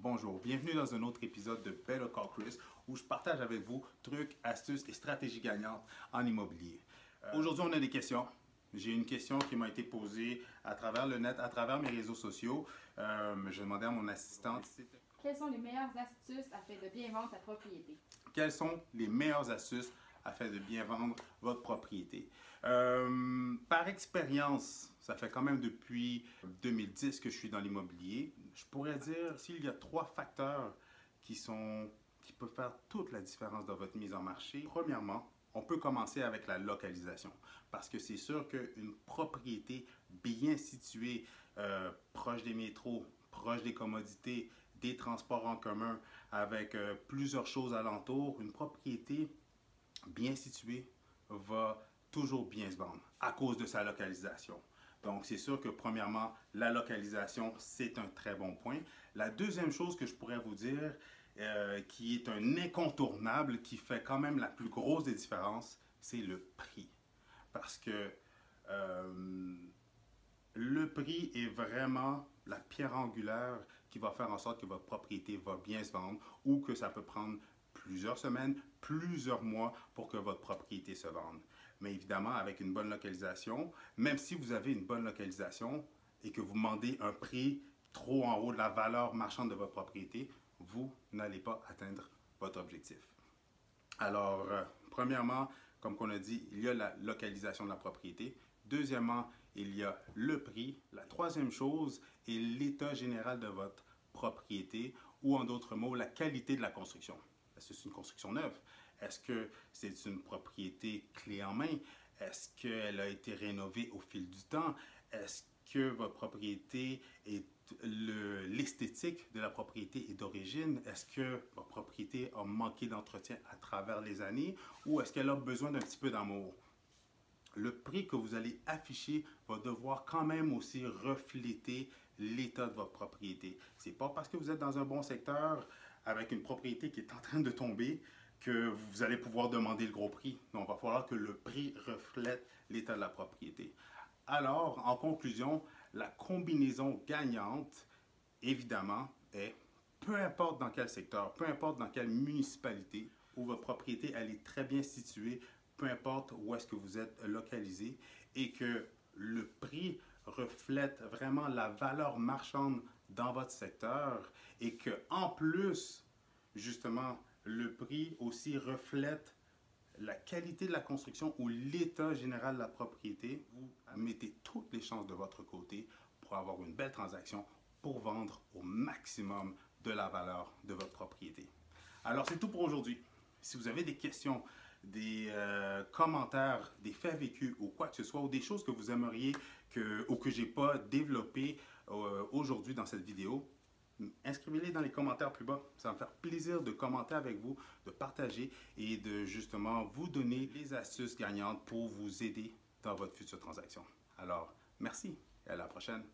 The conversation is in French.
Bonjour, bienvenue dans un autre épisode de Better Call Chris où je partage avec vous trucs, astuces et stratégies gagnantes en immobilier. Aujourd'hui, on a des questions. J'ai une question qui m'a été posée à travers le net, à travers mes réseaux sociaux. Je demandais à mon assistante quelles sont les meilleures astuces afin de bien vendre sa propriété? Quelles sont les meilleures astuces afin de bien vendre votre propriété? Par expérience, ça fait quand même depuis 2010 que je suis dans l'immobilier. Je pourrais dire s'il y a 3 facteurs qui peuvent faire toute la différence dans votre mise en marché. Premièrement, on peut commencer avec la localisation parce que c'est sûr qu'une propriété bien située, proche des métros, proche des commodités, des transports en commun, avec plusieurs choses alentour, une propriété bien située va toujours bien se vendre à cause de sa localisation. Donc, c'est sûr que premièrement, la localisation, c'est un très bon point. La deuxième chose que je pourrais vous dire, qui est un incontournable, qui fait quand même la plus grosse des différences, c'est le prix. Parce que le prix est vraiment la pierre angulaire qui va faire en sorte que votre propriété va bien se vendre ou que ça peut prendre plusieurs semaines, plusieurs mois pour que votre propriété se vende. Mais évidemment, avec une bonne localisation, même si vous avez une bonne localisation et que vous demandez un prix trop en haut de la valeur marchande de votre propriété, vous n'allez pas atteindre votre objectif. Alors, premièrement, comme on a dit, il y a la localisation de la propriété. Deuxièmement, il y a le prix. La troisième chose est l'état général de votre propriété ou en d'autres mots, la qualité de la construction. Est-ce que c'est une construction neuve? Est-ce que c'est une propriété clé en main? Est-ce qu'elle a été rénovée au fil du temps? Est-ce que votre propriété est l'esthétique de la propriété est d'origine? Est-ce que votre propriété a manqué d'entretien à travers les années ou est-ce qu'elle a besoin d'un petit peu d'amour? Le prix que vous allez afficher va devoir quand même aussi refléter l'état de votre propriété. Ce n'est pas parce que vous êtes dans un bon secteur avec une propriété qui est en train de tomber que vous allez pouvoir demander le gros prix. Donc, il va falloir que le prix reflète l'état de la propriété. Alors, en conclusion, la combinaison gagnante, évidemment, est peu importe dans quel secteur, peu importe dans quelle municipalité où votre propriété elle est très bien située, peu importe où est-ce que vous êtes localisé et que le prix reflète vraiment la valeur marchande dans votre secteur et que en plus, justement, le prix aussi reflète la qualité de la construction ou l'état général de la propriété, vous mettez toutes les chances de votre côté pour avoir une belle transaction pour vendre au maximum de la valeur de votre propriété. Alors, c'est tout pour aujourd'hui. Si vous avez des questions, des commentaires, des faits vécus ou quoi que ce soit, ou des choses que vous aimeriez que je n'ai pas développées aujourd'hui dans cette vidéo, inscrivez-les dans les commentaires plus bas. Ça va me faire plaisir de commenter avec vous, de partager et de justement vous donner les astuces gagnantes pour vous aider dans votre future transaction. Alors, merci et à la prochaine.